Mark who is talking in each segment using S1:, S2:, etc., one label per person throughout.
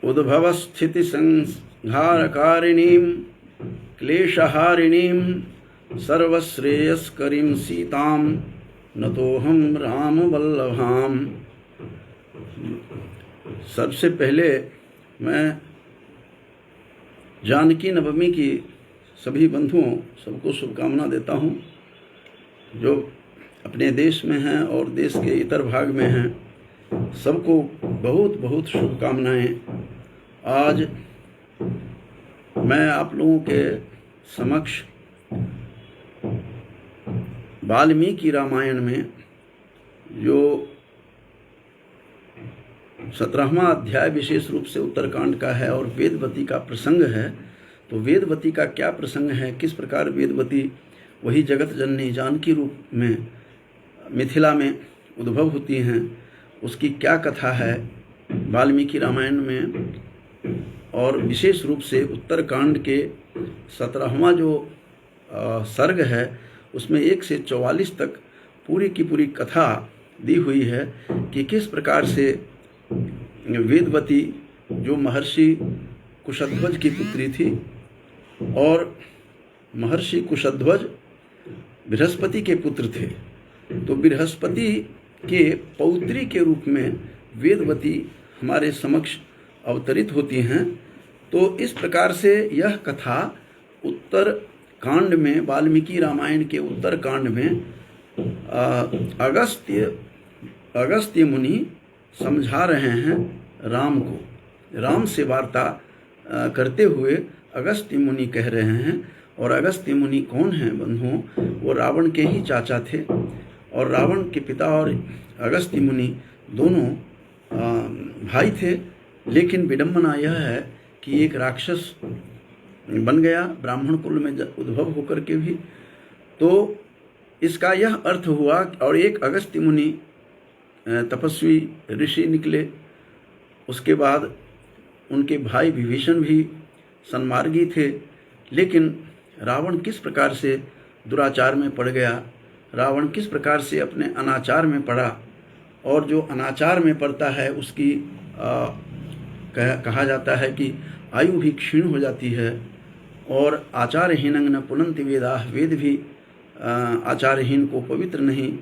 S1: उद्भवस्थिति संहारकारिणीं क्लेशहारिणीं सर्वश्रेयस्करीं सीतां नतोऽहं रामवल्लभाम्। सबसे पहले मैं जानकी नवमी की सभी बंधुओं सबको शुभकामना देता हूँ, जो अपने देश में हैं और देश के इतर भाग में हैं, सबको बहुत बहुत शुभकामनाएं। आज मैं आप लोगों के समक्ष वाल्मीकि रामायण में जो 17वां अध्याय विशेष रूप से उत्तरकांड का है और वेदवती का प्रसंग है, तो वेदवती का क्या प्रसंग है, किस प्रकार वेदवती वही जगत जननी जानकी रूप में मिथिला में उद्भव होती हैं, उसकी क्या कथा है वाल्मीकि रामायण में। और विशेष रूप से उत्तरकांड के 17वां जो सर्ग है उसमें 1 से 44 तक पूरी की पूरी कथा दी हुई है कि किस प्रकार से वेदवती जो महर्षि कुशध्वज की पुत्री थी, और महर्षि कुशध्वज बृहस्पति के पुत्र थे, तो बृहस्पति के पौत्री के रूप में वेदवती हमारे समक्ष अवतरित होती हैं। तो इस प्रकार से यह कथा उत्तर कांड में, वाल्मीकि रामायण के उत्तर कांड में अगस्त्य मुनि समझा रहे हैं राम को। राम से वार्ता करते हुए अगस्त्य मुनि कह रहे हैं, और अगस्त्य मुनि कौन हैं बंधुओं? वो रावण के ही चाचा थे, और रावण के पिता और अगस्त्य मुनि दोनों भाई थे। लेकिन विडंबना यह है कि एक राक्षस बन गया ब्राह्मण कुल में उद्भव होकर के भी। तो इसका यह अर्थ हुआ, और एक अगस्त्य मुनि तपस्वी ऋषि निकले, उसके बाद उनके भाई विभीषण भी सन्मार्गी थे। लेकिन रावण किस प्रकार से दुराचार में पड़ गया, रावण किस प्रकार से अपने अनाचार में पड़ा, और जो अनाचार में पड़ता है उसकी कहा जाता है कि आयु भी क्षीण हो जाती है, और आचारहीन न पुनन्ति वेदाः, वेद भी आचारहीन को पवित्र नहीं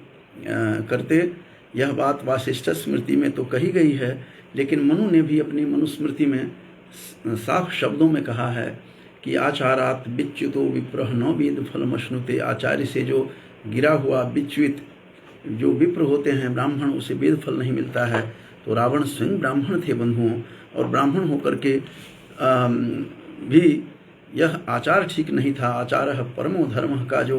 S1: करते। यह बात वासिष्ठ स्मृति में तो कही गई है, लेकिन मनु ने भी अपनी मनुस्मृति में साफ शब्दों में कहा है कि आचारात विच्युतो विप्रः न वेद फलमश्नुते। आचार्य से जो गिरा हुआ विच्युत जो विप्र होते हैं ब्राह्मण, उसे वेद फल नहीं मिलता है। तो रावण स्वयं ब्राह्मण थे बंधुओं, और ब्राह्मण होकर के भी यह आचार ठीक नहीं था। आचारः परमो धर्मः का जो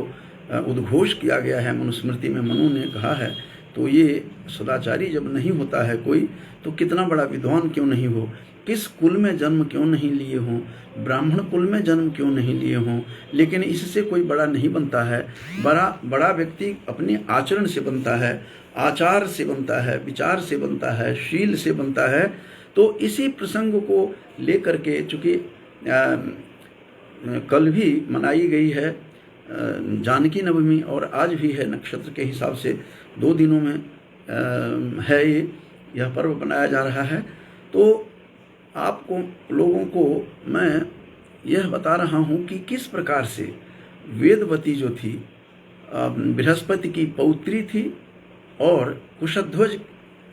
S1: उद्घोष किया गया है मनुस्मृति में, मनु ने कहा है, तो ये सदाचारी जब नहीं होता है कोई, तो कितना बड़ा विद्वान क्यों नहीं हो, किस कुल में जन्म क्यों नहीं लिए हों, ब्राह्मण कुल में जन्म क्यों नहीं लिए हों, लेकिन इससे कोई बड़ा नहीं बनता है। बड़ा व्यक्ति अपने आचरण से बनता है, आचार से बनता है, विचार से बनता है, शील से बनता है। तो इसी प्रसंग को लेकर के, चूँकि कल भी मनाई गई है जानकी नवमी, और आज भी है, नक्षत्र के हिसाब से 2 दिनों में है यह पर्व मनाया जा रहा है। तो आपको लोगों को मैं यह बता रहा हूँ कि किस प्रकार से वेदवती जो थी बृहस्पति की पौत्री थी, और कुशध्वज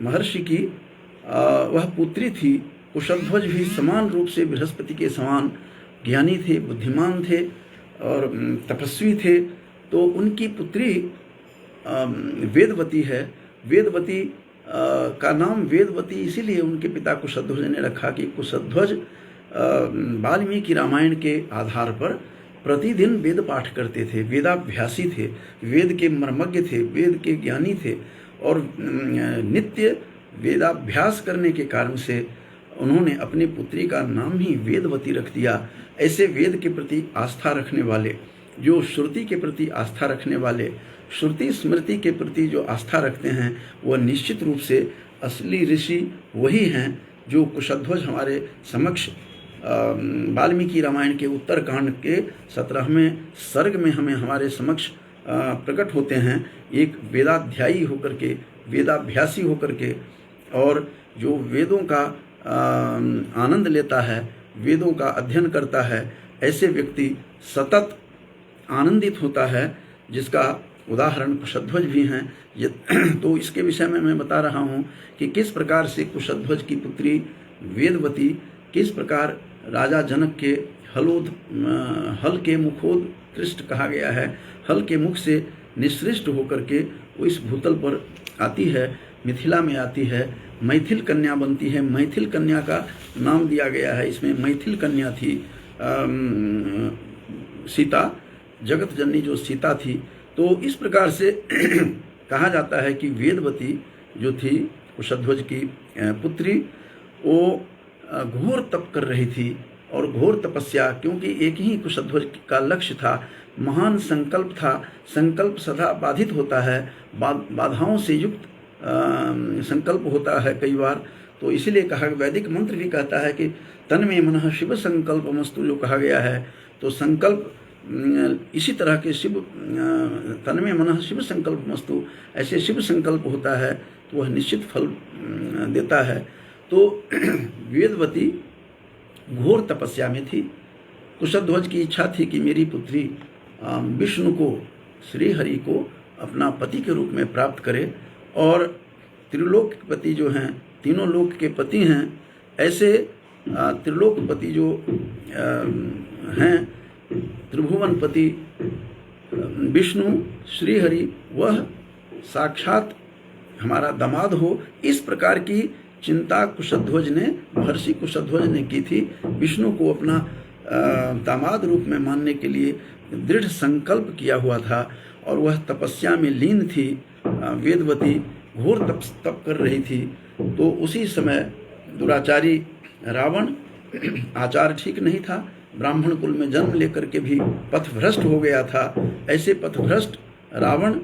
S1: महर्षि की वह पुत्री थी। कुशध्वज भी समान रूप से बृहस्पति के समान ज्ञानी थे, बुद्धिमान थे और तपस्वी थे। तो उनकी पुत्री वेदवती है। वेदवती का नाम वेदवती इसीलिए उनके पिता कुशध्वज ने रखा कि कुशध्वज वाल्मीकि रामायण के आधार पर प्रतिदिन वेद पाठ करते थे, वेदाभ्यासी थे, वेद के मर्मज्ञ थे, वेद के ज्ञानी थे, और नित्य वेदाभ्यास करने के कारण से उन्होंने अपनी पुत्री का नाम ही वेदवती रख दिया। ऐसे वेद के प्रति आस्था रखने वाले, जो श्रुति के प्रति आस्था रखने वाले, श्रुति स्मृति के प्रति जो आस्था रखते हैं, वह निश्चित रूप से असली ऋषि वही हैं जो कुशध्वज हमारे समक्ष वाल्मीकि रामायण के उत्तरकांड के 17वें सर्ग में हमारे समक्ष प्रकट होते हैं। एक वेदाध्यायी होकर के, वेदाभ्यासी होकर के, और जो वेदों का आनंद लेता है, वेदों का अध्ययन करता है, ऐसे व्यक्ति सतत आनंदित होता है, जिसका उदाहरण कुशध्वज भी हैं। तो इसके विषय में मैं बता रहा हूँ कि किस प्रकार से कुशध्वज की पुत्री वेदवती, किस प्रकार राजा जनक के हल के मुखोत्कृष्ट कहा गया है, हल के मुख से निसृष्ट होकर के वो इस भूतल पर आती है, मिथिला में आती है, मैथिल कन्या बनती है। मैथिल कन्या का नाम दिया गया है, इसमें मैथिल कन्या थी सीता, जगत जननी जो सीता थी। तो इस प्रकार से कहा जाता है कि वेदवती जो थी कुशध्वज की पुत्री, वो घोर तप कर रही थी और घोर तपस्या, क्योंकि एक ही कुशध्वज का लक्ष्य था, महान संकल्प था। संकल्प सदा बाधित होता है, बाधाओं से युक्त संकल्प होता है कई बार। तो इसीलिए कहा, वैदिक मंत्र भी कहता है कि तन में मनः शिव संकल्प मस्तु, जो कहा गया है। तो संकल्प इसी तरह के शिव, तन में मनः शिव संकल्प मस्तु, ऐसे शिव संकल्प होता है तो वह निश्चित फल देता है। तो वेदवती घोर तपस्या में थी। कुशध्वज की इच्छा थी कि मेरी पुत्री विष्णु को, श्री हरि को अपना पति के रूप में प्राप्त करे, और त्रिलोक के पति जो हैं, तीनों लोक के पति हैं, ऐसे त्रिलोकपति जो हैं, त्रिभुवनपति विष्णु श्री हरि, वह साक्षात हमारा दामाद हो, इस प्रकार की चिंता कुशध्वज ने, महर्षि कुशध्वज ने की थी। विष्णु को अपना दामाद रूप में मानने के लिए दृढ़ संकल्प किया हुआ था, और वह तपस्या में लीन थी। वेदवती घोर तप कर रही थी। तो उसी समय दुराचारी रावण, आचार ठीक नहीं था, ब्राह्मण कुल में जन्म लेकर के भी पथभ्रष्ट हो गया था। ऐसे पथभ्रष्ट रावण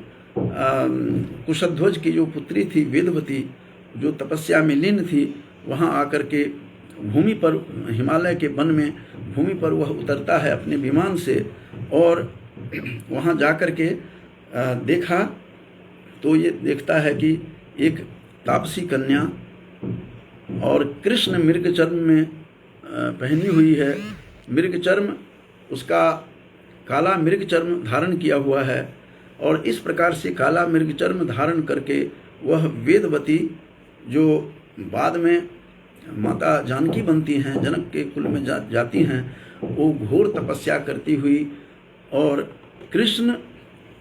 S1: कुशध्वज की जो पुत्री थी वेदवती, जो तपस्या में लीन थी, वहाँ आकर के भूमि पर, हिमालय के वन में भूमि पर वह उतरता है अपने विमान से, और वहाँ जाकर के देखा तो ये देखता है कि एक तापसी कन्या और कृष्ण मृगचर्म में पहनी हुई है, मृगचर्म, उसका काला मृगचर्म धारण किया हुआ है, और इस प्रकार से काला मृगचर्म धारण करके वह वेदवती, जो बाद में माता जानकी बनती हैं, जनक के कुल में जाती हैं, वो घोर तपस्या करती हुई, और कृष्ण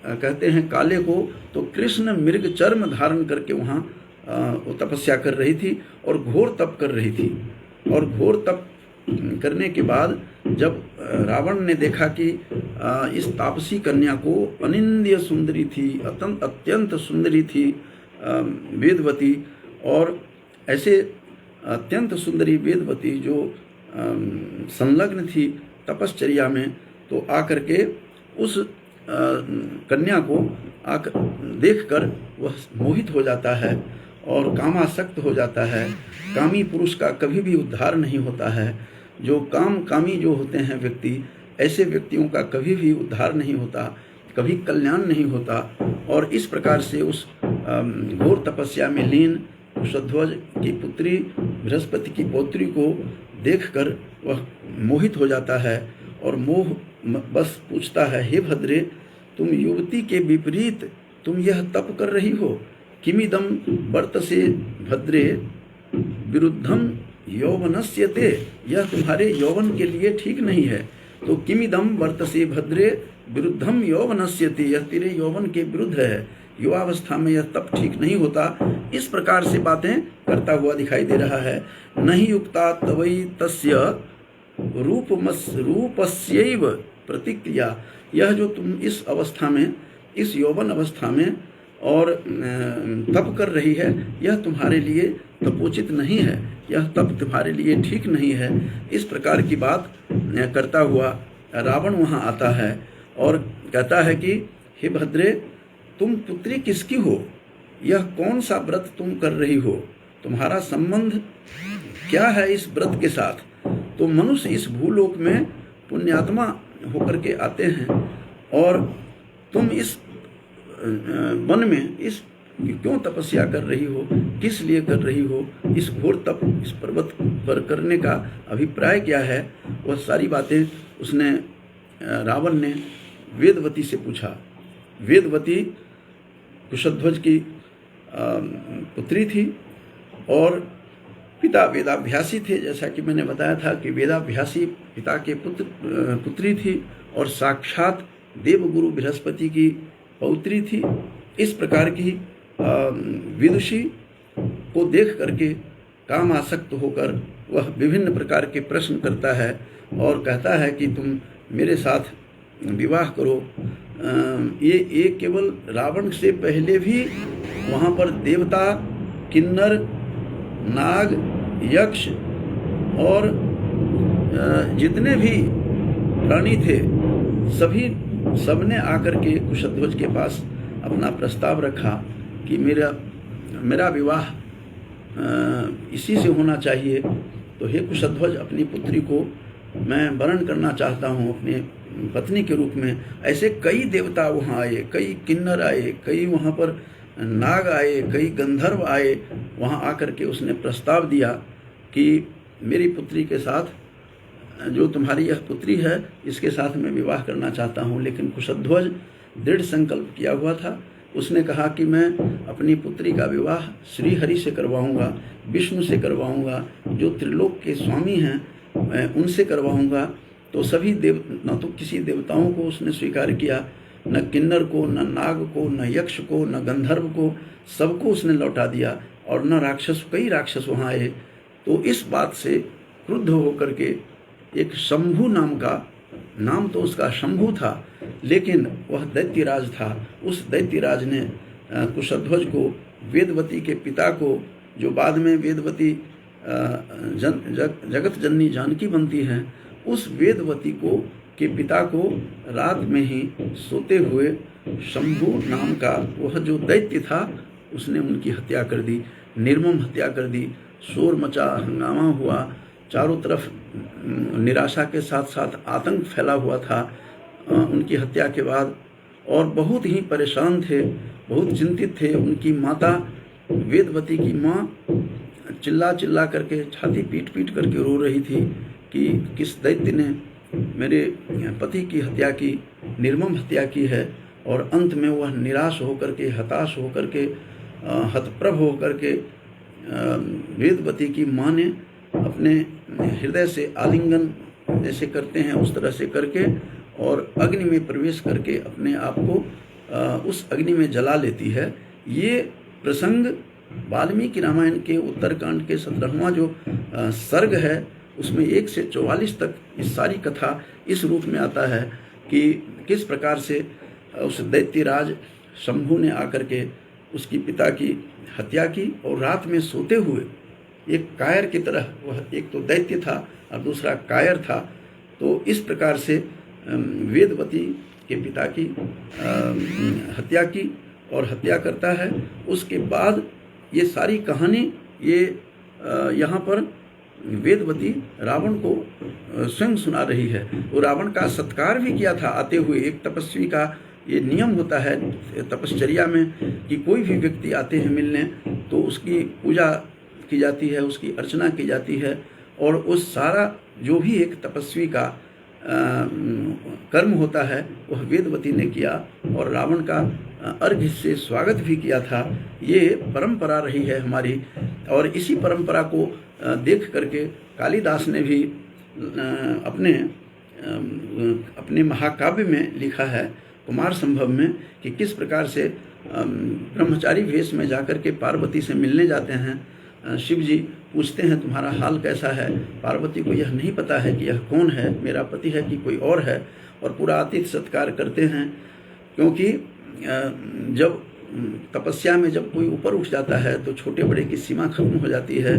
S1: कहते हैं काले को, तो कृष्ण मृगचर्म धारण करके वहाँ वो तपस्या कर रही थी और घोर तप कर रही थी। और घोर तप करने के बाद जब रावण ने देखा कि इस तापसी कन्या को, अनिंद्य सुंदरी थी, अत्यंत सुंदरी थी वेदवती, और ऐसे अत्यंत सुंदरी वेदवती जो संलग्न थी तपश्चर्या में, तो आकर के उस कन्या को देखकर वह मोहित हो जाता है और कामासक्त हो जाता है। कामी पुरुष का कभी भी उद्धार नहीं होता है। जो कामी जो होते हैं व्यक्ति, ऐसे व्यक्तियों का कभी भी उद्धार नहीं होता, कभी कल्याण नहीं होता। और इस प्रकार से उस घोर तपस्या में लीन कुशध्वज की पुत्री, बृहस्पति की पौत्री को देखकर वह मोहित हो जाता है, और मोह बस पूछता है, हे भद्रे, तुम युवती के विपरीत तुम यह तप कर रही हो, किमिदम वर्तसे भद्रे विरुद्धम यौवनस्यते, यह तुम्हारे यौवन के लिए ठीक नहीं है। तो किमिदम वर्तसे भद्रे विरुद्धम यौवनस्यते, यह तेरे यौवन के विरुद्ध है, युवावस्था में यह तप ठीक नहीं होता। इस प्रकार से बातें करता हुआ दिखाई दे रहा है। नहीं युक्ता तवई तस्य रूपस्यैव प्रतिक्रिया, यह जो तुम इस अवस्था में, इस यौवन अवस्था में और तप कर रही है, यह तुम्हारे लिए तपोचित नहीं है, यह तप तुम्हारे लिए ठीक नहीं है। इस प्रकार की बात करता हुआ रावण वहाँ आता है और कहता है कि हे भद्रे, तुम पुत्री किसकी हो, यह कौन सा व्रत तुम कर रही हो, तुम्हारा संबंध क्या है इस व्रत के साथ। तो मनुष्य इस भूलोक में पुण्यात्मा होकर के आते हैं, और तुम इस वन में इस क्यों तपस्या कर रही हो, किस लिए कर रही हो, इस घोर तप इस पर्वत पर करने का अभिप्राय क्या है, वह सारी बातें उसने रावण ने वेदवती से पूछा। वेदवती कुशध्वज की पुत्री थी और पिता वेदाभ्यासी थे। जैसा कि मैंने बताया था कि वेदाभ्यासी पिता के पुत्री थी और साक्षात देवगुरु बृहस्पति की पौत्री थी। इस प्रकार की विदुषी को देख करके काम आसक्त होकर वह विभिन्न प्रकार के प्रश्न करता है और कहता है कि तुम मेरे साथ विवाह करो। ये केवल रावण से पहले भी वहाँ पर देवता, किन्नर, नाग, यक्ष और जितने भी प्राणी थे सबने आकर के कुशध्वज के पास अपना प्रस्ताव रखा कि मेरा विवाह इसी से होना चाहिए। तो हे कुशध्वज, अपनी पुत्री को मैं वरण करना चाहता हूँ अपने पत्नी के रूप में। ऐसे कई देवता वहाँ आए, कई किन्नर आए, कई वहाँ पर नाग आए, कई गंधर्व आए। वहाँ आकर के उसने प्रस्ताव दिया कि मेरी पुत्री के साथ, जो तुम्हारी यह पुत्री है, इसके साथ मैं विवाह करना चाहता हूँ। लेकिन कुशध्वज दृढ़ संकल्प किया हुआ था। उसने कहा कि मैं अपनी पुत्री का विवाह श्री हरि से करवाऊँगा, विष्णु से करवाऊँगा, जो त्रिलोक के स्वामी हैं मैं उनसे करवाऊँगा। तो सभी न तो किसी देवताओं को उसने स्वीकार किया, न किन्नर को, न नाग को, न यक्ष को, न गंधर्व को, सबको उसने लौटा दिया। और न राक्षस, कई राक्षस वहाँ आए। तो इस बात से क्रुद्ध होकर के एक शंभु नाम तो उसका शंभु था, लेकिन वह दैत्यराज था। उस दैत्यराज ने कुशध्वज को, वेदवती के पिता को, जो बाद में वेदवती जगत जननी जानकी बनती हैं, उस वेदवती के पिता को रात में ही सोते हुए शंभु नाम का वह जो दैत्य था उसने उनकी हत्या कर दी, निर्मम हत्या कर दी। शोर मचा, हंगामा हुआ, चारों तरफ निराशा के साथ साथ आतंक फैला हुआ था उनकी हत्या के बाद। और बहुत ही परेशान थे, बहुत चिंतित थे। उनकी माता, वेदवती की माँ चिल्ला करके, छाती पीट करके रो रही थी कि किस दैत्य ने मेरे पति की हत्या की, निर्मम हत्या की है। और अंत में वह निराश होकर के, हताश होकर के, हतप्रभ होकर के वेदवती की माँ ने अपने हृदय से आलिंगन जैसे करते हैं उस तरह से करके और अग्नि में प्रवेश करके अपने आप को उस अग्नि में जला लेती है। ये प्रसंग वाल्मीकि रामायण के उत्तरकांड के 17वां जो सर्ग है उसमें 1 से 44 तक इस सारी कथा इस रूप में आता है कि किस प्रकार से उस दैत्यराज शंभु ने आकर के उसकी पिता की हत्या की और रात में सोते हुए एक कायर की तरह, वह एक तो दैत्य था और दूसरा कायर था। तो इस प्रकार से वेदवती के पिता की हत्या की और हत्या करता है। उसके बाद ये सारी कहानी ये यहाँ पर वेदवती रावण को स्वयं सुना रही है। वो रावण का सत्कार भी किया था आते हुए। एक तपस्वी का ये नियम होता है तपश्चर्या में कि कोई भी व्यक्ति आते हैं मिलने तो उसकी पूजा की जाती है, उसकी अर्चना की जाती है। और उस सारा जो भी एक तपस्वी का कर्म होता है वह वेदवती ने किया और रावण का अर्घ्य से स्वागत भी किया था। ये परंपरा रही है हमारी। और इसी परंपरा को देख करके कालिदास ने भी अपने महाकाव्य में लिखा है, कुमार संभव में, कि किस प्रकार से ब्रह्मचारी वेश में जाकर के पार्वती से मिलने जाते हैं। शिव जी पूछते हैं तुम्हारा हाल कैसा है। पार्वती को यह नहीं पता है कि यह कौन है, मेरा पति है कि कोई और है। और पूरा आतिथ्य सत्कार करते हैं, क्योंकि जब तपस्या में जब कोई ऊपर उठ जाता है तो छोटे बड़े की सीमा खत्म हो जाती है।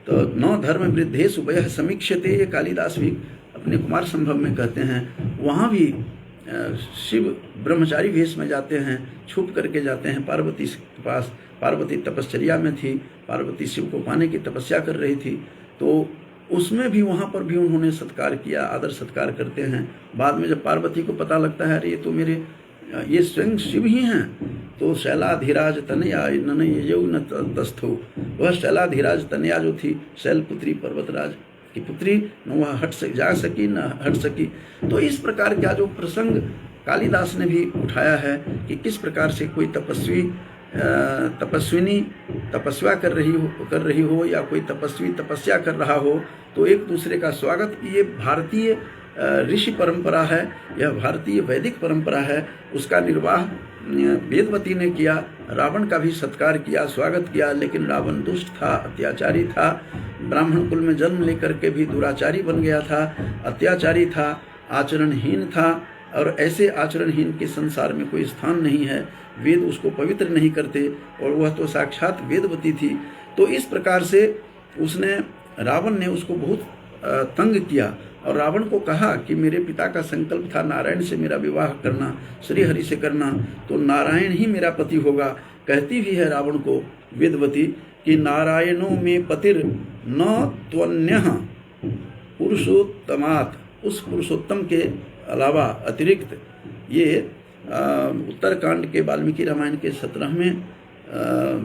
S1: तो 9 धर्म वृद्धेषु वयः समीक्ष्यते, ये कालिदास भी अपने कुमार संभव में कहते हैं। वहाँ भी शिव ब्रह्मचारी वेश में जाते हैं, छुप करके जाते हैं पार्वती के पास। पार्वती तपश्चर्या में थी, पार्वती शिव को पाने की तपस्या कर रही थी। तो उसमें भी वहाँ पर भी उन्होंने सत्कार किया, आदर सत्कार करते हैं। बाद में जब पार्वती को पता लगता है अरे ये स्वयं शिव ही हैं, तो शैलाधिराज तनया ननयौ न तस्थो, वह शैलाधिराज तनया जो थी, शैलपुत्री पर्वतराज की पुत्री, न वह जा सकी न हट सकी। तो इस प्रकार का जो प्रसंग कालिदास ने भी उठाया है कि किस प्रकार से कोई तपस्विनी तपस्या कर रही हो या कोई तपस्वी तपस्या कर रहा हो, तो एक दूसरे का स्वागत। ये भारतीय ऋषि परंपरा है, यह भारतीय वैदिक परंपरा है। उसका निर्वाह वेदवती ने किया, रावण का भी सत्कार किया, स्वागत किया। लेकिन रावण दुष्ट था, अत्याचारी था, ब्राह्मण कुल में जन्म लेकर के भी दुराचारी बन गया था, अत्याचारी था, आचरणहीन था। और ऐसे आचरणहीन के संसार में कोई स्थान नहीं है। वेद उसको पवित्र नहीं करते, और वह तो साक्षात वेदवती थी। तो इस प्रकार से रावण ने उसको बहुत तंग किया, और रावण को कहा कि मेरे पिता का संकल्प था नारायण से मेरा विवाह करना, श्री हरि से करना, तो नारायण ही मेरा पति होगा। कहती भी है रावण को वेदवती कि नारायणों में पतिर न त्वन्यः पुरुषोत्तमात्, उस पुरुषोत्तम के अलावा अतिरिक्त। ये उत्तरकांड के वाल्मीकि रामायण के 17वें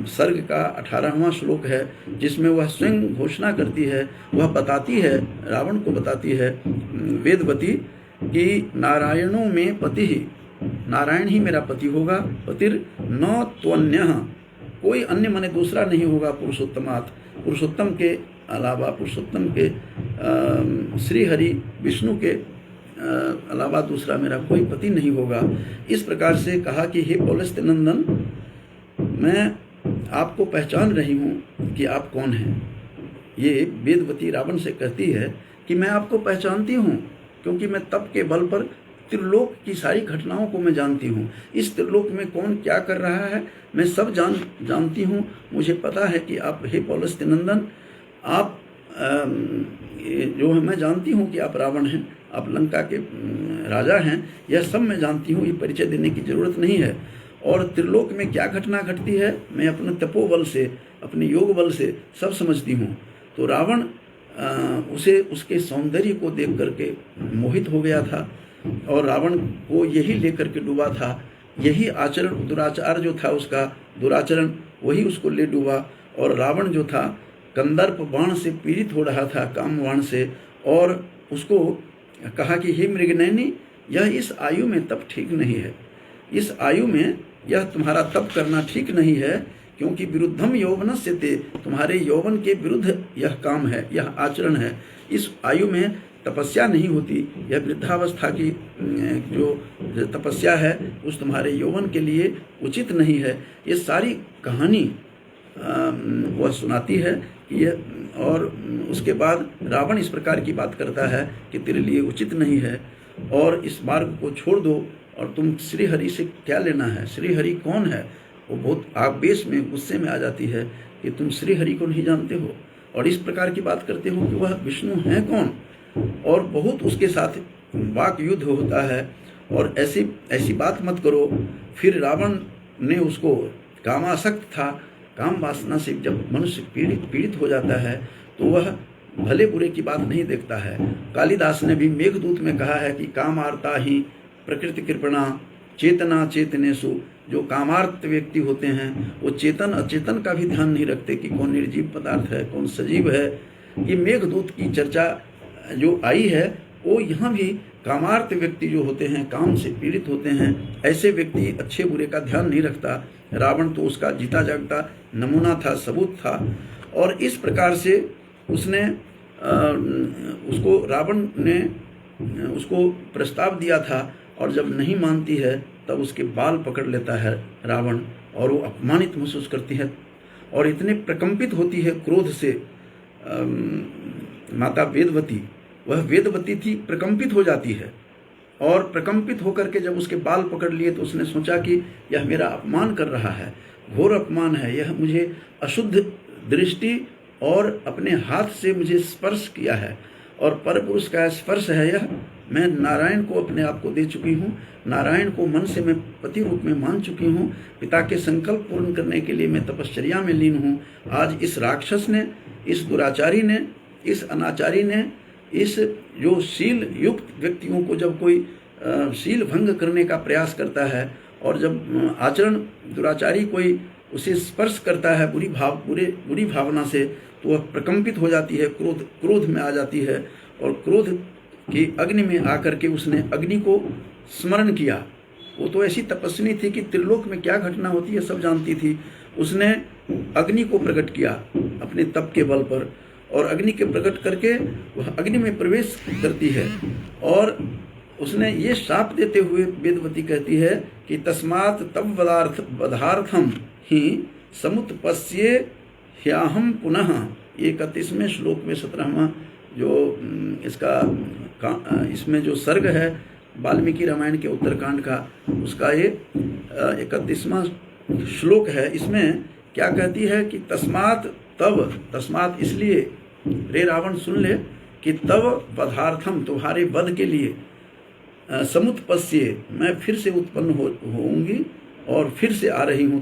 S1: सर्ग का 18वां श्लोक है, जिसमें वह स्वयं घोषणा करती है, वह बताती है, रावण को बताती है वेदवती कि नारायणों में पति ही, नारायण ही मेरा पति होगा। पतिर न त्वन्यः, कोई अन्य माने दूसरा नहीं होगा, पुरुषोत्तमात्, पुरुषोत्तम के अलावा, पुरुषोत्तम के श्री हरि विष्णु के अलावा दूसरा मेरा कोई पति नहीं होगा। इस प्रकार से कहा कि हे पौलस्त्य नंदन, मैं आपको पहचान रही हूँ कि आप कौन हैं। ये वेदवती रावण से कहती है कि मैं आपको पहचानती हूँ, क्योंकि मैं तप के बल पर त्रिलोक की सारी घटनाओं को मैं जानती हूँ। इस त्रिलोक में कौन क्या कर रहा है मैं सब जानती हूँ। मुझे पता है कि आप, हे पौलस्त्य नंदन, आप जो है, मैं जानती हूँ कि आप रावण हैं, आप लंका के राजा हैं, यह सब मैं जानती हूँ, ये परिचय देने की जरूरत नहीं है। और त्रिलोक में क्या घटना घटती है मैं अपने तपोबल से, अपने योग बल से सब समझती हूँ। तो रावण उसे, उसके सौंदर्य को देख करके मोहित हो गया था, और रावण को यही लेकर के डूबा था, यही आचरण, दुराचार जो था उसका, दुराचरण वही उसको ले डूबा। और रावण जो था कंदर्प बाण से पीड़ित हो रहा था, काम बाण से, और उसको कहा कि हे मृगनयनी, यह इस आयु में तप ठीक नहीं है, इस आयु में यह तुम्हारा तप करना ठीक नहीं है, क्योंकि विरुद्धम यौवनस्य ते, तुम्हारे यौवन के विरुद्ध यह काम है, यह आचरण है। इस आयु में तपस्या नहीं होती, यह वृद्धावस्था की जो तपस्या है उस तुम्हारे यौवन के लिए उचित नहीं है। ये सारी कहानी वह सुनाती है कि यह, और उसके बाद रावण इस प्रकार की बात करता है कि तेरे लिए उचित नहीं है, और इस मार्ग को छोड़ दो, और तुम श्री हरि से क्या लेना है, श्री हरि कौन है। वो बहुत आवेश में, गुस्से में आ जाती है कि तुम श्री हरि को नहीं जानते हो, और इस प्रकार की बात करते हो कि वह विष्णु है कौन। और बहुत उसके साथ वाक युद्ध होता है, और ऐसी बात मत करो। फिर रावण ने उसको, कामासक्त था, काम वासना से जब मनुष्य पीड़ित हो जाता है तो वह भले बुरे की बात नहीं देखता है। कालिदास ने भी मेघदूत में कहा है कि कामार्ता ही प्रकृति कृपणा चेतना चेतनेषु, जो कामार्त व्यक्ति होते हैं वो चेतन अचेतन का भी ध्यान नहीं रखते कि कौन निर्जीव पदार्थ है, कौन सजीव है। ये मेघदूत की चर्चा जो आई है वो यहाँ भी कामार्त व्यक्ति जो होते हैं, काम से पीड़ित होते हैं, ऐसे व्यक्ति अच्छे बुरे का ध्यान नहीं रखता। रावण तो उसका जीता जागता नमूना था, सबूत था। और इस प्रकार से उसने रावण ने उसको प्रस्ताव दिया था, और जब नहीं मानती है तब उसके बाल पकड़ लेता है रावण, और वो अपमानित महसूस करती है और इतने प्रकंपित होती है क्रोध से। माता वेदवती, वह वेदवती थी, प्रकंपित हो जाती है, और प्रकंपित होकर के जब उसके बाल पकड़ लिए तो उसने सोचा कि यह मेरा अपमान कर रहा है, घोर अपमान है, यह मुझे अशुद्ध दृष्टि और अपने हाथ से मुझे स्पर्श किया है, और परपुरुष का स्पर्श है यह। मैं नारायण को अपने आप को दे चुकी हूँ, नारायण को मन से मैं पति रूप में मान चुकी हूँ, पिता के संकल्प पूर्ण करने के लिए मैं तपश्चर्या में लीन हूँ। आज इस राक्षस ने, इस दुराचारी ने, इस अनाचारी ने, इस जो शील युक्त व्यक्तियों को जब कोई शील भंग करने का प्रयास करता है, और जब आचरण दुराचारी कोई उसे स्पर्श करता है बुरी भावना से, तो वह प्रकंपित हो जाती है, क्रोध में आ जाती है, और क्रोध की अग्नि में आकर के उसने अग्नि को स्मरण किया। वो तो ऐसी तपस्विनी थी कि त्रिलोक में क्या घटना होती है सब जानती थी। उसने अग्नि को प्रकट किया अपने तप के बल पर, और अग्नि के प्रकट करके वह अग्नि में प्रवेश करती है। और उसने ये शाप देते हुए वेदवती कहती है कि तस्मात् तव वधार्थम ही समुत्पस्ये ह्याहम पुनः। ये 31वें श्लोक में 17वां जो इसमें जो सर्ग है वाल्मीकि रामायण के उत्तरकांड का, उसका ये 31वां श्लोक है। इसमें क्या कहती है कि तस्मात् इसलिए रे रावण सुन ले कि तव वधार्थम तुम्हारे वध के लिए समुत्पस्ये मैं फिर से उत्पन्न होऊंगी और फिर से आ रही हूँ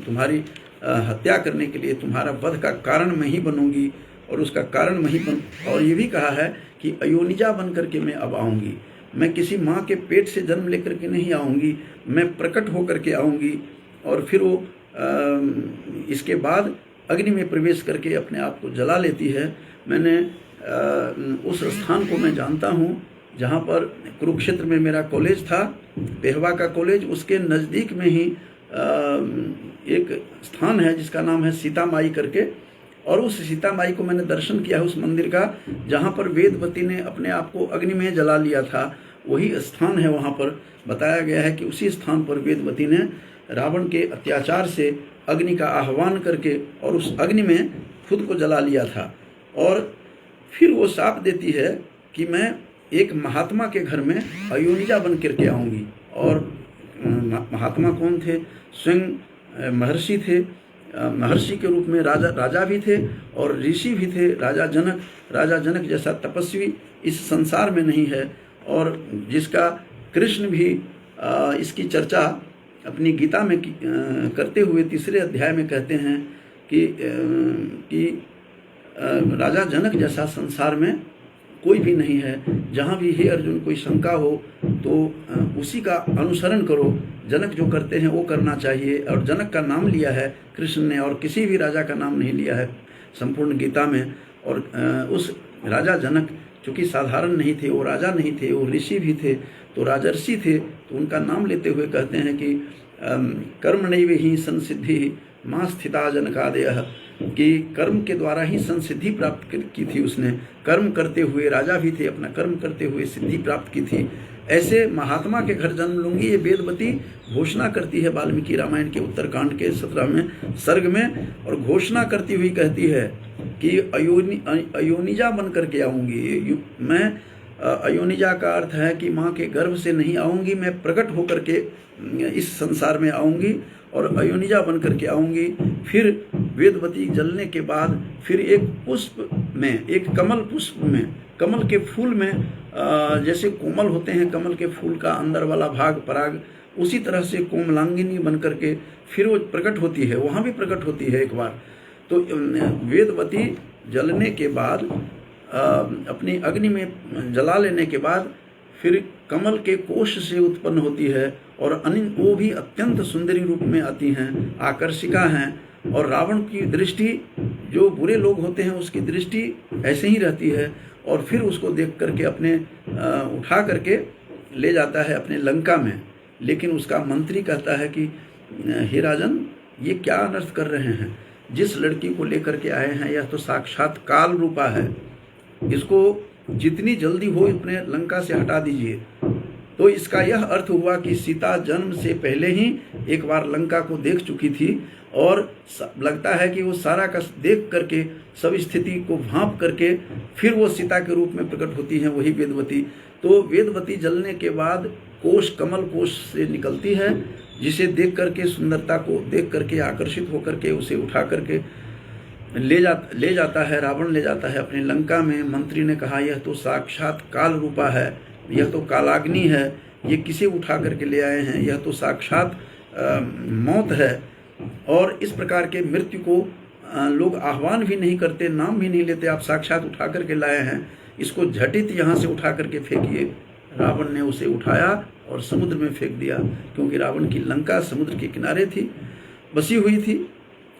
S1: तुम्हारी हत्या करने के लिए। तुम्हारा वध का कारण मैं ही बनूंगी और उसका कारण मैं ही और ये भी कहा है कि अयोनिजा बन करके मैं अब आऊँगी। मैं किसी माँ के पेट से जन्म लेकर के नहीं आऊँगी, मैं प्रकट होकर के आऊँगी। और फिर वो इसके बाद अग्नि में प्रवेश करके अपने आप को जला लेती है। मैंने उस स्थान को मैं जानता हूँ जहाँ पर कुरुक्षेत्र में मेरा कॉलेज था, पेहवा का कॉलेज, उसके नज़दीक में ही एक स्थान है जिसका नाम है सीता माई करके। और उस सीता माई को मैंने दर्शन किया है, उस मंदिर का जहाँ पर वेदवती ने अपने आप को अग्नि में जला लिया था, वही स्थान है। वहाँ पर बताया गया है कि उसी स्थान पर वेदवती ने रावण के अत्याचार से अग्नि का आह्वान करके और उस अग्नि में खुद को जला लिया था। और फिर वो शाप देती है कि मैं एक महात्मा के घर में अयोनिजा बन करके आऊँगी। और महात्मा कौन थे? स्वयं महर्षि थे। महर्षि के रूप में राजा भी थे और ऋषि भी थे। राजा जनक जैसा तपस्वी इस संसार में नहीं है, और जिसका कृष्ण भी इसकी चर्चा अपनी गीता में करते हुए 3 अध्याय में कहते हैं कि राजा जनक जैसा संसार में कोई भी नहीं है। जहाँ भी हे अर्जुन कोई शंका हो तो उसी का अनुसरण करो, जनक जो करते हैं वो करना चाहिए। और जनक का नाम लिया है कृष्ण ने, और किसी भी राजा का नाम नहीं लिया है संपूर्ण गीता में। और उस राजा जनक चूँकि साधारण नहीं थे, वो राजा नहीं थे, वो ऋषि भी थे, तो राजर्षि थे, तो उनका नाम लेते हुए कहते हैं कि कर्मणैव हि संसिद्धि मां स्थिता जनकादयः, कि कर्म के द्वारा ही संसिद्धि प्राप्त की थी उसने। कर्म करते हुए राजा भी थे, अपना कर्म करते हुए सिद्धि प्राप्त की थी। ऐसे महात्मा के घर जन्म लूंगी, ये वेदवती घोषणा करती है वाल्मीकि रामायण के उत्तरकांड के 17वें सर्ग में। और घोषणा करती हुई कहती है कि अयोनिजा बन करके आऊँगी मैं। अयोनिजा का अर्थ है कि माँ के गर्भ से नहीं आऊँगी, मैं प्रकट होकर के इस संसार में आऊँगी और अयोनिजा बन करके आऊँगी। फिर वेदवती जलने के बाद फिर एक पुष्प में, एक कमल पुष्प में, कमल के फूल में, जैसे कोमल होते हैं कमल के फूल का अंदर वाला भाग पराग, उसी तरह से कोमलांगिनी बन करके फिर वो प्रकट होती है, वहाँ भी प्रकट होती है एक बार। तो वेदवती जलने के बाद अपनी अग्नि में जला लेने के बाद फिर कमल के कोश से उत्पन्न होती है, और वो भी अत्यंत सुंदरी रूप में आती हैं, आकर्षिका हैं। और रावण की दृष्टि, जो बुरे लोग होते हैं उसकी दृष्टि ऐसे ही रहती है, और फिर उसको देख करके अपने उठा करके ले जाता है अपने लंका में। लेकिन उसका मंत्री कहता है कि हे राजन, ये क्या अनर्थ कर रहे हैं? जिस लड़की को लेकर के आए हैं यह तो साक्षात काल रूपा है, इसको जितनी जल्दी हो अपने लंका से हटा दीजिए। तो इसका यह अर्थ हुआ कि सीता जन्म से पहले ही एक बार लंका को देख चुकी थी, और लगता है कि वो सारा का देख करके सब स्थिति को भांप करके फिर वो सीता के रूप में प्रकट होती हैं, वही वेदवती। तो वेदवती जलने के बाद कोश, कमल कोश से निकलती है, जिसे देख करके, सुंदरता को देख करके आकर्षित होकर के उसे उठा करके ले जाता है, रावण ले जाता है अपने लंका में। मंत्री ने कहा यह तो साक्षात काल रूपा है, यह तो कालाग्नि है, ये किसे उठा करके ले आए हैं? यह तो साक्षात मौत है। और इस प्रकार के मृत्यु को लोग आह्वान भी नहीं करते, नाम भी नहीं लेते, आप साक्षात उठा करके लाए हैं, इसको झटित यहाँ से उठा करके फेंकिए। रावण ने उसे उठाया और समुद्र में फेंक दिया, क्योंकि रावण की लंका समुद्र के किनारे थी। बसी हुई थी,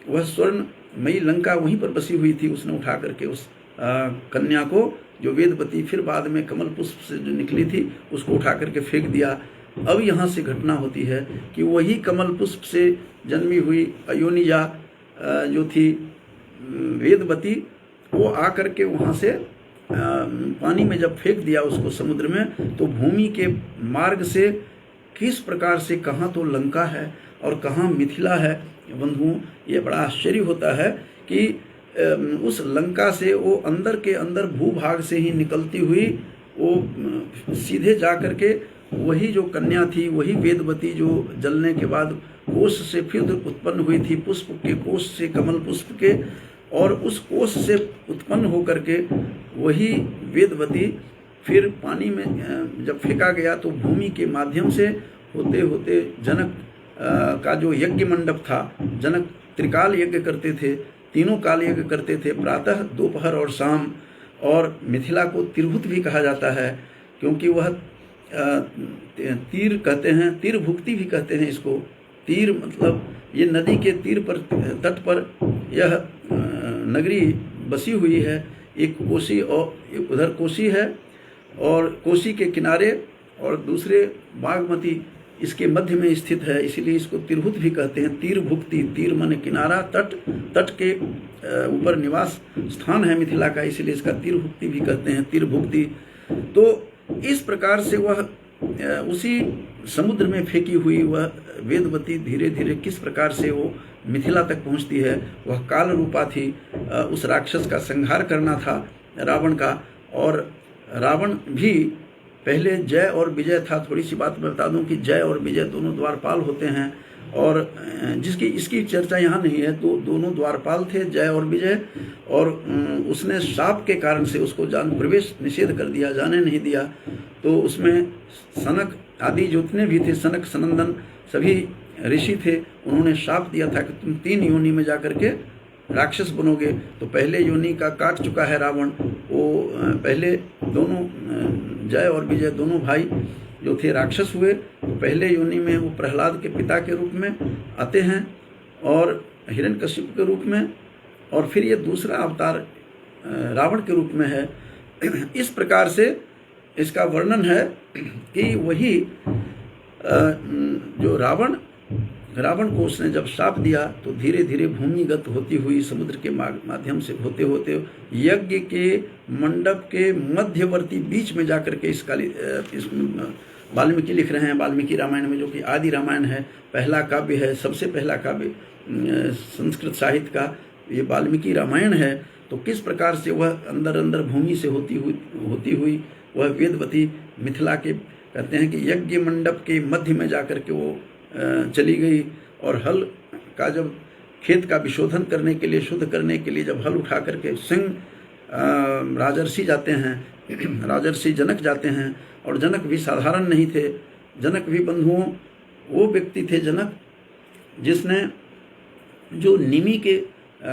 S1: वह स्वर्णमयी लंका वहीं पर बसी हुई थी। उसने उठा करके उस कन्या को, जो वेदवती फिर बाद में कमल पुष्प से जो निकली थी, उसको उठा करके फेंक दिया। अब यहाँ से घटना होती है कि वही कमल पुष्प से जन्मी हुई अयोनिजा जो थी वेदवती, वो आकर के वहाँ से पानी में जब फेंक दिया उसको समुद्र में, तो भूमि के मार्ग से किस प्रकार से कहाँ तो लंका है और कहाँ मिथिला है बंधुओं, ये बड़ा आश्चर्य होता है कि उस लंका से वो अंदर के अंदर भूभाग से ही निकलती हुई वो सीधे जा कर के वही जो कन्या थी, वही वेदवती जो जलने के बाद कोष से फिर उत्पन्न हुई थी, पुष्प के कोष से, कमल पुष्प के, और उस कोष से उत्पन्न होकर के वही वेदवती फिर पानी में जब फेंका गया तो भूमि के माध्यम से होते होते जनक का जो यज्ञ मंडप था, जनक त्रिकाल यज्ञ करते थे, तीनों काल यज्ञ करते थे, प्रातः, दोपहर और शाम। और मिथिला को तिरहुत भी कहा जाता है, क्योंकि वह तीर कहते हैं, तीर भुक्ति भी कहते हैं इसको। तीर मतलब ये नदी के तीर पर, तट पर यह नगरी बसी हुई है। एक कोसी और एक उधर कोसी है और कोसी के किनारे, और दूसरे बागमती इसके मध्य में स्थित है, इसीलिए इसको तिरहुत भी कहते हैं। तीर भुक्ति, तीर माने किनारा, तट, तट के ऊपर निवास स्थान है मिथिला का, इसीलिए इसका तीर भुक्ति भी कहते हैं, तीर भुक्ति। तो इस प्रकार से वह उसी समुद्र में फेंकी हुई वह वेदवती धीरे धीरे किस प्रकार से वो मिथिला तक पहुंचती है। वह काल रूपा थी, उस राक्षस का संहार करना था रावण का। और रावण भी पहले जय और विजय था। थोड़ी सी बात मैं बता दूं कि जय और विजय दोनों द्वारपाल होते हैं, और इसकी चर्चा यहाँ नहीं है। तो दोनों द्वारपाल थे, जय और विजय, और उसने शाप के कारण से उसको प्रवेश निषेध कर दिया, जाने नहीं दिया। तो उसमें सनक आदि जितने भी थे, सनक सनंदन सभी ऋषि थे, उन्होंने शाप दिया था कि तुम 3 योनि में जाकर के राक्षस बनोगे। तो पहले योनि का काट चुका है रावण। वो पहले दोनों जय और विजय दोनों भाई जो थे राक्षस हुए। तो पहले योनि में वो प्रहलाद के पिता के रूप में आते हैं और हिरण्यकशिप के रूप में, और फिर ये दूसरा अवतार रावण के रूप में है। इस प्रकार से इसका वर्णन है कि वही जो रावण को उसने जब शाप दिया तो धीरे धीरे भूमिगत होती हुई समुद्र के माध्यम से होते होते यज्ञ के मंडप के मध्यवर्ती बीच में जाकर के इस वाल्मीकि लिख रहे हैं, वाल्मीकि रामायण में, जो कि आदि रामायण है, पहला काव्य है, सबसे पहला काव्य संस्कृत साहित्य का ये वाल्मीकि रामायण है। तो किस प्रकार से वह अंदर अंदर भूमि से होती हुई वह वेदवती मिथिला के, कहते हैं कि यज्ञ मंडप के मध्य में जाकर के वो चली गई। और हल का जब खेत का विशोधन करने के लिए, शुद्ध करने के लिए जब हल उठा करके सिंह राजर्षि जाते हैं, राजर्षि जनक जाते हैं, और जनक भी साधारण नहीं थे। जनक भी बंधुओं वो व्यक्ति थे जनक जिसने, जो निमि के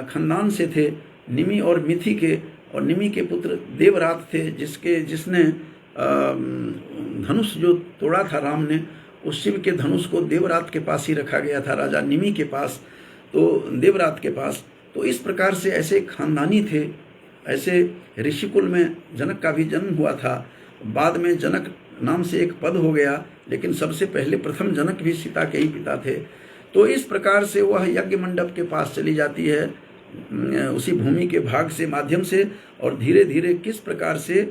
S1: खानदान से थे, निमि और मिथि के, और निमि के पुत्र देवरात थे, जिसने धनुष जो तोड़ा था राम ने, उस शिव के धनुष को देवरात के पास ही रखा गया था, राजा निमि के पास, तो देवरात के पास। तो इस प्रकार से ऐसे खानदानी थे, ऐसे ऋषिकुल में जनक का भी जन्म हुआ था। बाद में जनक नाम से एक पद हो गया, लेकिन सबसे पहले प्रथम जनक भी सीता के ही पिता थे। तो इस प्रकार से वह यज्ञ मंडप के पास चली जाती है उसी भूमि के भाग से, माध्यम से, और धीरे धीरे किस प्रकार से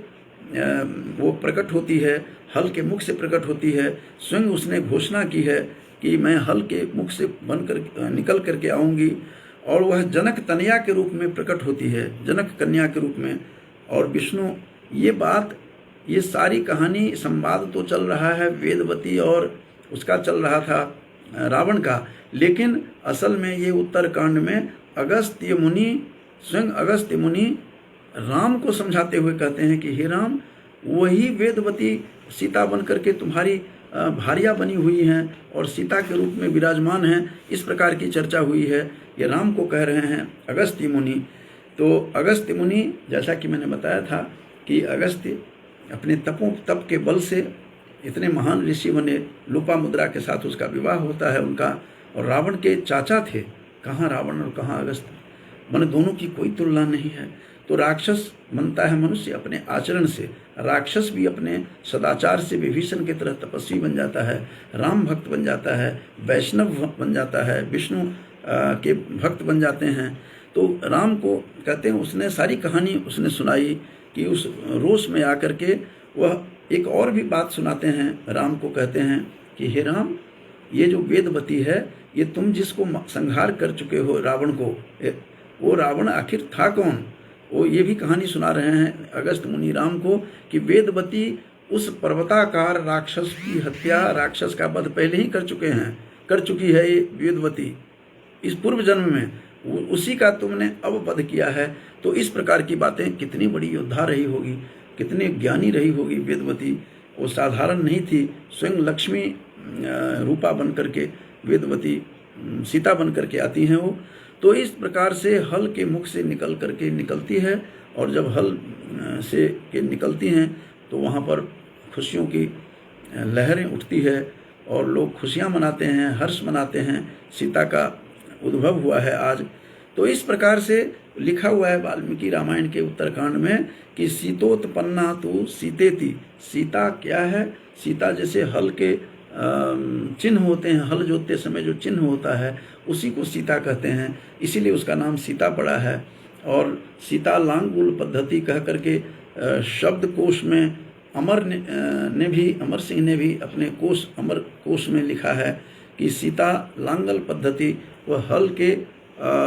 S1: वो प्रकट होती है, हल के मुख से प्रकट होती है। स्वयं उसने घोषणा की है कि मैं हल के मुख से बनकर निकल करके आऊँगी, और वह जनक तनया के रूप में प्रकट होती है, जनक कन्या के रूप में। और विष्णु, ये बात, ये सारी कहानी, संवाद तो चल रहा है वेदवती और उसका चल रहा था रावण का, लेकिन असल में ये उत्तरकांड में अगस्त्य मुनि, स्वयं अगस्त्य मुनि राम को समझाते हुए कहते हैं कि हे राम, वही वेदवती सीता बन करके तुम्हारी भार्या बनी हुई हैं और सीता के रूप में विराजमान हैं। इस प्रकार की चर्चा हुई है, ये राम को कह रहे हैं अगस्त्य मुनि। तो अगस्त्य मुनि, जैसा कि मैंने बताया था कि अगस्त्य अपने तप के बल से इतने महान ऋषि बने। लोपामुद्रा के साथ उसका विवाह होता है उनका, और रावण के चाचा थे। कहाँ रावण और कहाँ अगस्त, माने दोनों की कोई तुलना नहीं है। तो राक्षस बनता है मनुष्य अपने आचरण से, राक्षस भी अपने सदाचार से विभीषण की तरह तपस्वी बन जाता है, राम भक्त बन जाता है, वैष्णव बन जाता है, विष्णु के भक्त बन जाते हैं। तो राम को कहते हैं, उसने सारी कहानी उसने सुनाई कि उस रोष में आकर के वह एक और भी बात सुनाते हैं। राम को कहते हैं कि हे राम, ये जो वेदवती है, ये तुम जिसको संहार कर चुके हो रावण को, वो रावण आखिर था कौन? वो ये भी कहानी सुना रहे हैं अगस्त मुनि राम को कि वेदवती उस पर्वताकार राक्षस की हत्या, राक्षस का वध पहले ही कर चुकी है ये वेदवती इस पूर्व जन्म में, उसी का तुमने अब वध किया है। तो इस प्रकार की बातें, कितनी बड़ी योद्धा रही होगी, कितनी ज्ञानी रही होगी वेदवती। वो साधारण नहीं थी, स्वयं लक्ष्मी रूपा बन करके वेदवती सीता बन करके आती हैं वो। तो इस प्रकार से हल के मुख से निकलती है, और जब हल से के निकलती हैं तो वहाँ पर खुशियों की लहरें उठती है और लोग खुशियाँ मनाते हैं, हर्ष मनाते हैं, सीता का उद्भव हुआ है आज। तो इस प्रकार से लिखा हुआ है वाल्मीकि रामायण के उत्तरकांड में कि सीतोत्पन्ना तु सीतेति। सीता क्या है? सीता जैसे हल के चिन्ह होते हैं, हल जोतते समय जो चिन्ह होता है उसी को सीता कहते हैं, इसीलिए उसका नाम सीता पड़ा है। और सीता लांगुल पद्धति कह करके शब्दकोश में अमर सिंह ने भी अपने अमर कोश में लिखा है कि सीता लांगल पद्धति, वह हल के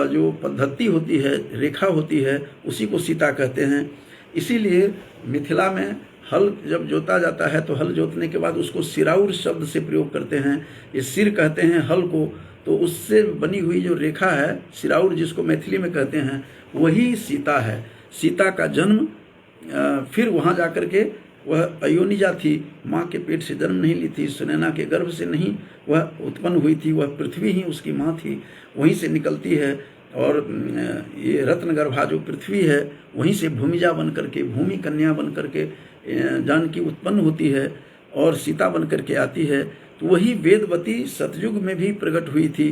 S1: जो पद्धति होती है, रेखा होती है, उसी को सीता कहते हैं। इसीलिए मिथिला में हल जब जोता जाता है तो हल जोतने के बाद उसको सिराउर शब्द से प्रयोग करते हैं। ये सिर कहते हैं हल को, तो उससे बनी हुई जो रेखा है सिराउर, जिसको मैथिली में कहते हैं, वही सीता है। सीता का जन्म फिर वहाँ जाकर के वह अयोनिजा थी, माँ के पेट से जन्म नहीं ली थी, सुनैना के गर्भ से नहीं वह उत्पन्न हुई थी, वह पृथ्वी ही उसकी माँ थी, वहीं से निकलती है। और ये रत्नगर्भा जो पृथ्वी है, वहीं से भूमिजा बन करके, भूमि कन्या बन करके जानकी उत्पन्न होती है और सीता बन करके आती है। तो वही वेदवती सतयुग में भी प्रकट हुई थी।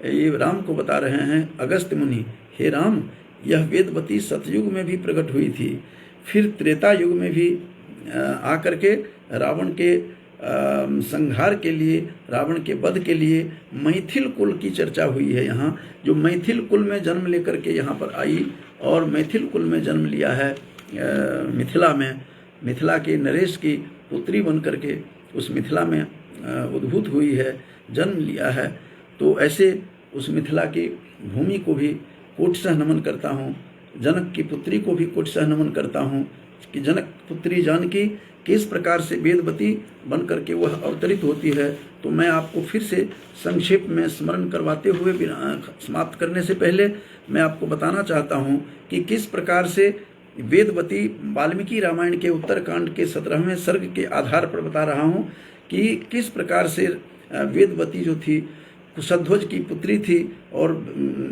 S1: ये राम को बता रहे हैं अगस्त्य मुनि, हे राम, यह वेदवती सतयुग में भी प्रकट हुई थी। फिर त्रेता युग में भी आकर के रावण के संहार के लिए, रावण के वध के लिए मैथिल कुल की चर्चा हुई है यहाँ, जो मैथिल कुल में जन्म लेकर के यहाँ पर आई और मैथिल कुल में जन्म लिया है मिथिला में, मिथिला के नरेश की पुत्री बन करके उस मिथिला में उद्भूत हुई है, जन्म लिया है। तो ऐसे उस मिथिला की भूमि को भी कोटसह नमन करता हूँ, जनक की पुत्री को भी कोटसह नमन करता हूँ कि जनक पुत्री जानकी किस प्रकार से वेदवती बन करके वह अवतरित होती है। तो मैं आपको फिर से संक्षेप में स्मरण करवाते हुए समाप्त करने से पहले मैं आपको बताना चाहता हूँ कि किस प्रकार से वेदवती वाल्मीकि रामायण के उत्तरकांड के 17वें सर्ग के आधार पर बता रहा हूँ कि किस प्रकार से वेदवती जो थी कुशध्वज की पुत्री थी और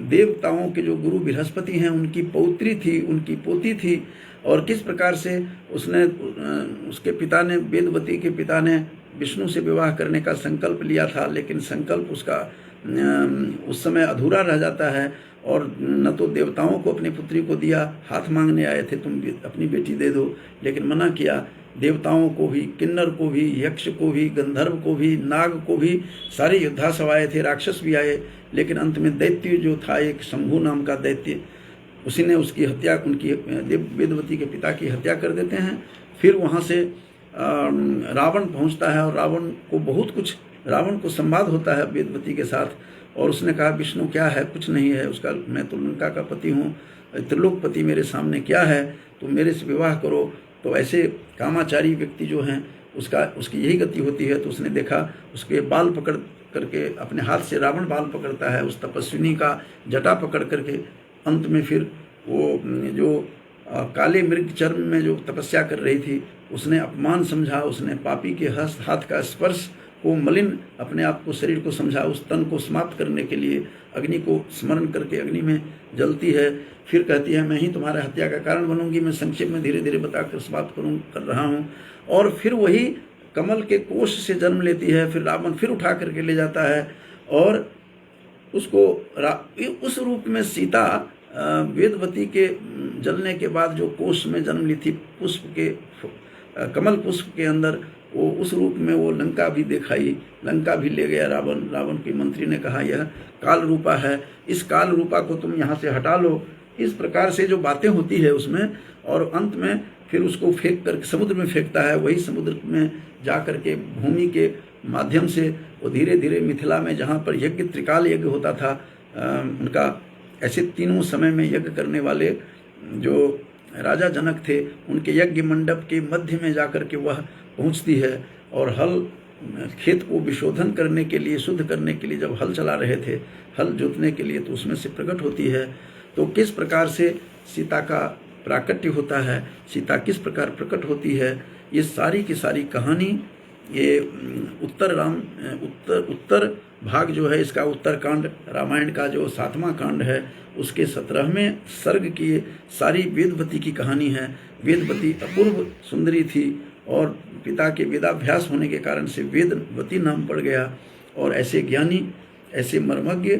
S1: देवताओं के जो गुरु बृहस्पति हैं उनकी पौत्री थी, उनकी पोती थी। और किस प्रकार से उसके पिता ने, वेदवती के पिता ने विष्णु से विवाह करने का संकल्प लिया था, लेकिन संकल्प उसका उस समय अधूरा रह जाता है और न तो देवताओं को अपनी पुत्री को दिया, हाथ मांगने आए थे तुम अपनी बेटी दे दो, लेकिन मना किया। देवताओं को भी, किन्नर को भी, यक्ष को भी, गंधर्व को भी, नाग को भी, सारे योद्धा सब आए थे, राक्षस भी आए, लेकिन अंत में दैत्य जो था, एक शंभु नाम का दैत्य, उसी ने उसकी हत्या, उनकी वेदवती के पिता की हत्या कर देते हैं। फिर वहाँ से रावण पहुँचता है और रावण को बहुत कुछ, रावण को संवाद होता है वेदवती के साथ और उसने कहा विष्णु क्या है, कुछ नहीं है उसका, मैं तो लंका का पति हूँ, त्रिलोकपति मेरे सामने क्या है, तो मेरे से विवाह करो। तो ऐसे कामाचारी व्यक्ति जो हैं उसकी यही गति होती है। तो उसने देखा, उसके बाल पकड़ करके, अपने हाथ से रावण बाल पकड़ता है, उस तपस्विनी का जटा पकड़ करके, अंत में फिर वो जो काले मृग चर्म में जो तपस्या कर रही थी उसने अपमान समझा, उसने पापी के हाथ का स्पर्श को मलिन अपने आप को, शरीर को समझा, उस तन को समाप्त करने के लिए अग्नि को स्मरण करके अग्नि में जलती है। फिर कहती है मैं ही तुम्हारे हत्या का कारण बनूंगी। मैं संक्षेप में धीरे धीरे बताकर समाप्त कर रहा हूँ। और फिर वही कमल के कोष से जन्म लेती है। फिर रावण फिर उठा करके ले जाता है और उसको उस रूप में सीता वेदवती के जलने के बाद जो कोष में जन्म ली थी, पुष्प के कमल पुष्प के अंदर, वो उस रूप में वो लंका भी दिखाई, लंका भी ले गया रावण। रावण के मंत्री ने कहा यह काल रूपा है, इस काल रूपा को तुम यहाँ से हटा लो। इस प्रकार से जो बातें होती है उसमें, और अंत में फिर उसको फेंक कर समुद्र में फेंकता है। वही समुद्र में जा कर के भूमि के माध्यम से वो धीरे धीरे मिथिला में, जहाँ पर यज्ञ त्रिकाल यज्ञ होता था उनका, ऐसे तीनों समय में यज्ञ करने वाले जो राजा जनक थे, उनके यज्ञ मंडप के मध्य में जाकर के वह पहुंचती है। और हल खेत को विशोधन करने के लिए, शुद्ध करने के लिए जब हल चला रहे थे, हल जोतने के लिए, तो उसमें से प्रकट होती है। तो किस प्रकार से सीता का प्राकट्य होता है, सीता किस प्रकार प्रकट होती है, ये सारी की सारी कहानी ये उत्तर भाग जो है इसका, उत्तरकांड रामायण का जो 7वां कांड है, उसके 17वें सर्ग की सारी वेदवती की कहानी है। वेदवती अपूर्व सुंदरी थी और पिता के वेदाभ्यास होने के कारण से वेदवती नाम पड़ गया। और ऐसे ज्ञानी, ऐसे मर्मज्ञ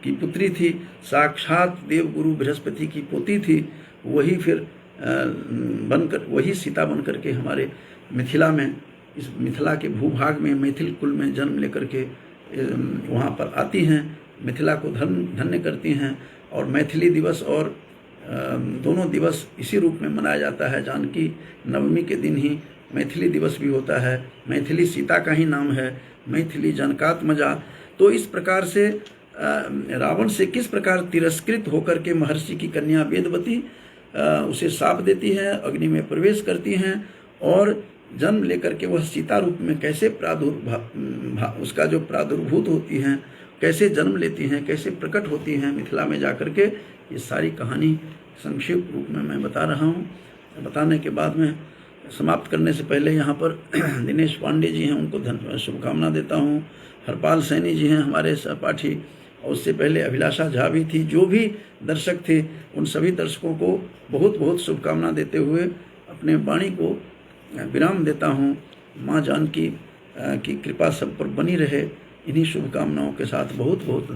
S1: की पुत्री थी, साक्षात देवगुरु बृहस्पति की पोती थी। वही फिर बनकर, वही सीता बनकर के हमारे मिथिला में, इस मिथिला के भूभाग में, मैथिल कुल में जन्म लेकर के वहाँ पर आती हैं, मिथिला को धन्य करती हैं। और मैथिली दिवस और दोनों दिवस इसी रूप में मनाया जाता है। जानकी नवमी के दिन ही मैथिली दिवस भी होता है। मैथिली सीता का ही नाम है, मैथिली जनकात्मजा। तो इस प्रकार से रावण से किस प्रकार तिरस्कृत होकर के महर्षि की कन्या वेदवती उसे शाप देती है, अग्नि में प्रवेश करती हैं, और जन्म लेकर के वह सीता रूप में कैसे उसका जो प्रादुर्भूत होती हैं, कैसे जन्म लेती हैं, कैसे प्रकट होती हैं मिथिला में जाकर के, ये सारी कहानी संक्षिप्त रूप में मैं बता रहा हूँ। बताने के बाद में समाप्त करने से पहले यहाँ पर दिनेश पांडे जी हैं, उनको शुभकामना देता हूँ। हरपाल सैनी जी हैं हमारे सहपाठी, और उससे पहले अभिलाषा झा भी थी। जो भी दर्शक थे उन सभी दर्शकों को बहुत बहुत शुभकामना देते हुए अपने वाणी को विराम देता हूँ। माँ जानकी की कृपा सब पर बनी रहे, इन्हीं शुभकामनाओं के साथ बहुत बहुत